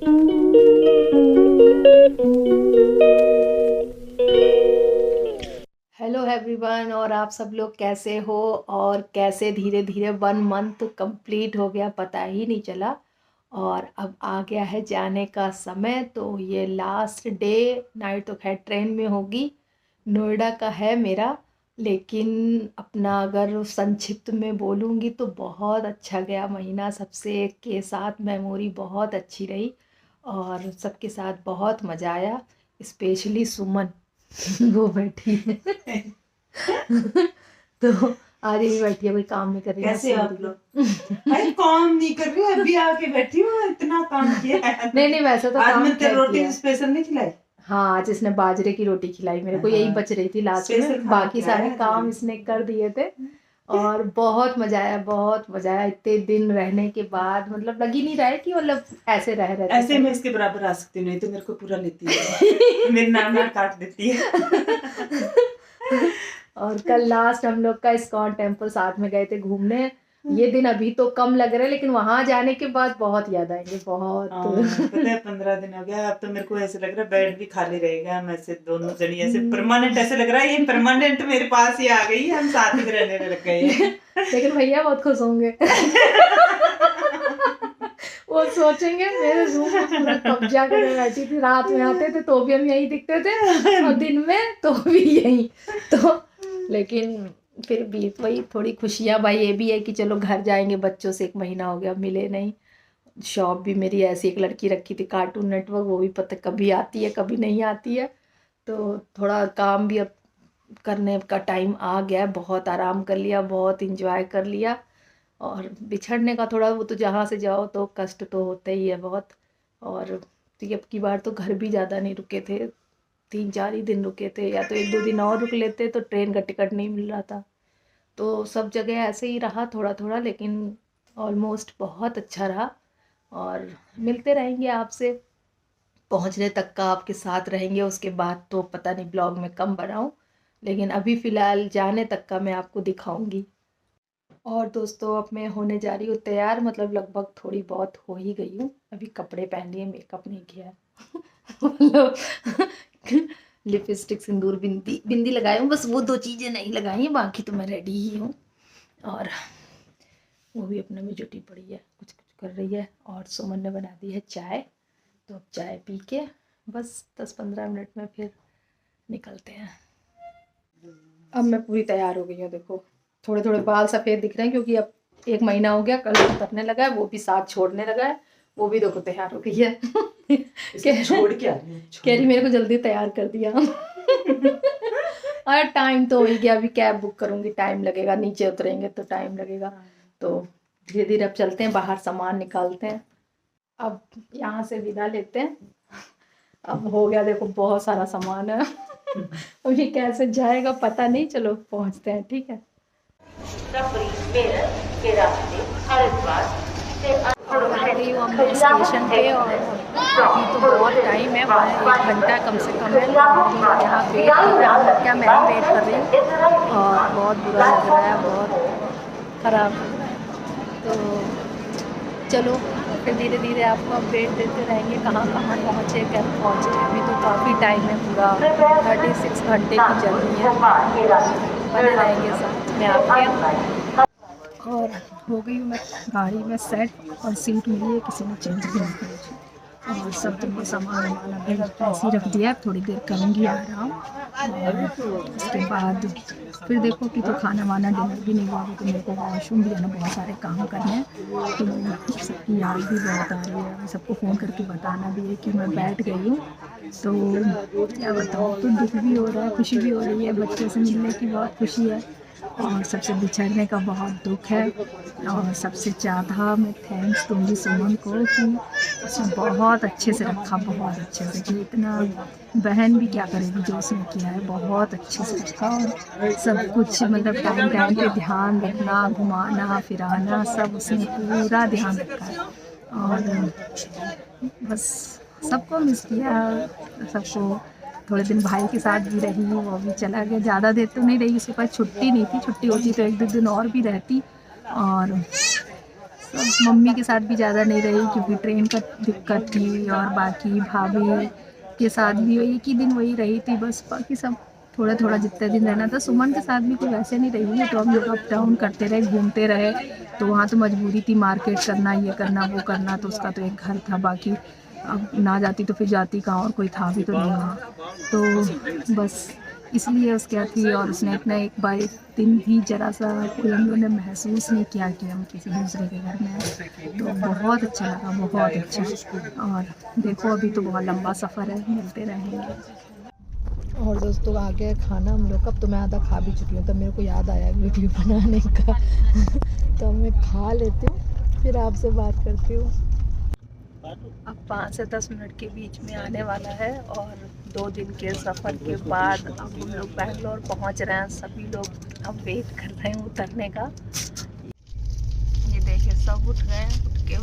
Hello everyone, और आप सब लोग कैसे हो और कैसे धीरे धीरे 1 मंथ कंप्लीट हो गया, पता ही नहीं चला। और अब आ गया है जाने का समय, तो ये लास्ट डे। नाइट तो खैर ट्रेन में होगी, नोएडा का है मेरा। लेकिन अपना अगर संक्षिप्त में बोलूँगी तो बहुत अच्छा गया महीना, सबसे के साथ मेमोरी बहुत अच्छी रही और सबके साथ बहुत मज़ा आया। स्पेशली सुमन वो बैठी है तो आज ही बैठी है, कोई काम नहीं कर रही है। कैसे आप लोग? भाई काम नहीं कर रही, अभी आके बैठी हूँ, इतना काम किया है। नहीं वैसे तो आज काम मैं तेरे रोटी किया। स्पेशल नहीं खिलाई। हाँ, आज इसने बाजरे की रोटी खिलाई मेरे को, यही बच रही थी लास्ट में, बाकी सारे काम इसने कर दिए थे। और बहुत मजा आया, बहुत मजा आया। इतने दिन रहने के बाद मतलब लग ही नहीं रहा है कि मतलब ऐसे रह रहे ऐसे मैं इसके बराबर आ सकती हूँ, नहीं तो मेरे को पूरा लेती है। मेरे नाम काट देती है। और कल लास्ट हम लोग का इस्कॉन टेम्पल साथ में गए थे घूमने। ये दिन अभी तो कम लग रहा है, लेकिन वहां जाने के बाद बहुत याद आएंगे, बहुत। पता है 15 दिन हो गया, अब तो मेरे को ऐसे लग रहा है बेड भी खाली रहेगा, हम ऐसे दोनों जनी ऐसे परमानेंट ऐसे लग रहा है, ये परमानेंट मेरे पास ही आ गई है, हम साथ ही रहने लग गए हैं। लेकिन भैया बहुत खुश होंगे। वो सोचेंगे मेरे रूम में पूरा कब्जा करे बैठी थी, रात में आते थे तो भी हम यही दिखते थे और दिन में तो भी यही। तो लेकिन फिर भी वही थोड़ी खुशियाँ भाई ये भी है कि चलो घर जाएंगे, बच्चों से 1 महीना हो गया मिले नहीं। शॉप भी मेरी ऐसी एक लड़की रखी थी कार्टून नेटवर्क, वो भी पता कभी आती है कभी नहीं आती है। तो थोड़ा काम भी अब करने का टाइम आ गया, बहुत आराम कर लिया, बहुत इंजॉय कर लिया। और बिछड़ने का थोड़ा वो तो जहाँ से जाओ तो कष्ट तो होता ही है बहुत। और तो अब की बार तो घर भी ज़्यादा नहीं रुके थे, 3-4 ही दिन रुके थे, या तो 1-2 दिन और रुक लेते तो ट्रेन का टिकट नहीं मिल रहा था। तो सब जगह ऐसे ही रहा थोड़ा थोड़ा, लेकिन ऑलमोस्ट बहुत अच्छा रहा। और मिलते रहेंगे आपसे, पहुंचने तक का आपके साथ रहेंगे, उसके बाद तो पता नहीं ब्लॉग में कम बनाऊं, लेकिन अभी फ़िलहाल जाने तक का मैं आपको दिखाऊंगी। और दोस्तों अब मैं होने जा रही हूँ तैयार, मतलब लगभग थोड़ी बहुत हो ही गई हूँ। अभी कपड़े पहन लिए, मेकअप नहीं किया है। मतलब लिपस्टिक, सिंदूर, बिंदी बिंदी लगाई हूँ, बस वो 2 चीज़ें नहीं लगाई हैं, बाकी तो मैं रेडी ही हूँ। और वो भी अपने में जुटी पड़ी है, कुछ कुछ कर रही है। और सुमन ने बना दी है चाय, तो अब चाय पी के बस 10-15 मिनट में फिर निकलते हैं। अब मैं पूरी तैयार हो गई हूँ, देखो थोड़े थोड़े बाल सफ़ेद दिख रहे हैं क्योंकि अब 1 महीना हो गया, कल उतरने लगा है, वो भी साथ छोड़ने लगा है, वो भी देखो तैयार हो गई है। छोड़ के आ रही हूँ, कह रही मेरे को जल्दी तैयार कर दिया। और टाइम तो हो ही गया, अभी कैब बुक करूँगी, टाइम लगेगा, नीचे उतरेंगे तो टाइम लगेगा। तो धीरे धीरे अब चलते हैं, बाहर सामान निकालते हैं, अब यहाँ से विदा लेते हैं। अब हो गया देखो बहुत सारा सामान है। अब ये कैसे जाएगा पता नहीं, चलो पहुँचते हैं, ठीक है। आ गई हूँ मैं स्टेशन पे, और अभी तो बहुत टाइम है, 1 घंटा कम से कम है। यहाँ वेट कर रहा हूँ, क्या मैं वेट कर रही हूँ, और बहुत बुरा लग रहा है, बहुत ख़राब। तो चलो फिर धीरे धीरे आपको अपडेट देते रहेंगे कहाँ कहाँ पहुँचे, क्या पहुँचे। अभी तो काफ़ी टाइम है, पूरा 36 घंटे की जर्नी है, बने रहेंगे साथ में आपके। और हो गई हूँ मैं गाड़ी में सेट, और सीट मिली है, किसी ने चेंज भी नहीं की, और सब जगह सामान वामान अभी ऐसे ही रख दिया, थोड़ी देर करूँगी आराम। और उसके बाद फिर देखो कि तो खाना वाना डिनर भी नहीं हुआ, तो मेरे को वॉशरूम भी है ना, बहुत सारे काम करने हैं, तो सबकी याद भी बहुत आ रही है, सबको फ़ोन करके बताना भी है कि मैं बैठ गई हूँ। तो क्या बताऊँ, तो दुख भी हो रहा है, खुशी भी हो रही है, बच्चों से मिलने की बहुत खुशी है, और सबसे बिछड़ने का बहुत दुख है। और सबसे ज़्यादा मैं थैंक्स दूँगी सुमन को कि उसने बहुत अच्छे से रखा, बहुत अच्छे से, कि इतना बहन भी क्या करेगी जो उसने किया है, बहुत अच्छे से रखा। और सब कुछ मतलब टाइम टाइम पे ध्यान रखना, घुमाना फिराना, सब उसने पूरा ध्यान रखा है। और बस सबको मिस किया, सबको। थोड़े दिन भाई के साथ भी रही, वो भी चला गया, ज़्यादा देर तो नहीं रही, उसके पास छुट्टी नहीं थी, छुट्टी होती तो 1-2 दिन और भी रहती। और सब मम्मी के साथ भी ज़्यादा नहीं रही क्योंकि ट्रेन का दिक्कत थी, और बाकी भाभी के साथ भी एक ही दिन वही रही थी बस, बाकी सब थोड़ा थोड़ा जितने दिन रहना था। सुमन के साथ भी कोई वैसे नहीं रही है, तो हम लोग अप डाउन करते रहे, घूमते रहे। तो वहाँ तो मजबूरी थी, मार्केट करना, ये करना वो करना, तो उसका तो एक घर था, बाकी अब ना जाती तो फिर जाती कहाँ, और कोई था भी तो नहीं वहाँ, तो बस इसलिए उसके थी। और उसने इतना एक बार एक दिन भी जरा सा कोई हम लोगों ने महसूस नहीं किया कि हम किसी दूसरे के घर में हैं, तो बहुत अच्छा लगा, बहुत अच्छा। और देखो अभी तो बहुत लंबा सफ़र है, मिलते रहेंगे। और दोस्तों आ गया खाना हम लोग का, अब तो मैं आधा खा भी चुकी हूँ, तब मेरे को याद आया वीडियो बनाने का तो मैं खा लेती हूँ, फिर आपसे बात करती हूँ। अब 5 से 10 मिनट के बीच में आने वाला है, और 2 दिन के सफ़र के बाद अब हम लोग बैंगलोर पहुँच रहे हैं। सभी लोग अब वेट कर रहे हैं उतरने का। ये देखिए सब उठ गए हैं, उठ के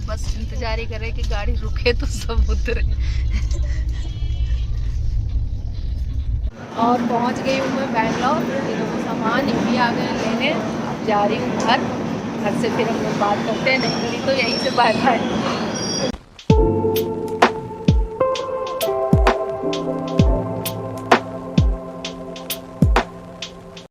बस इंतजार ही कर रहे हैं कि गाड़ी रुके तो सब उतरे और पहुंच गई हूँ मैं बैंगलोर। सामान भी आ गए लेने, अब जा रही हूँ घर से फिर हम लोग बात करते हैं, नहीं मिली तो यहीं से बाय बाय।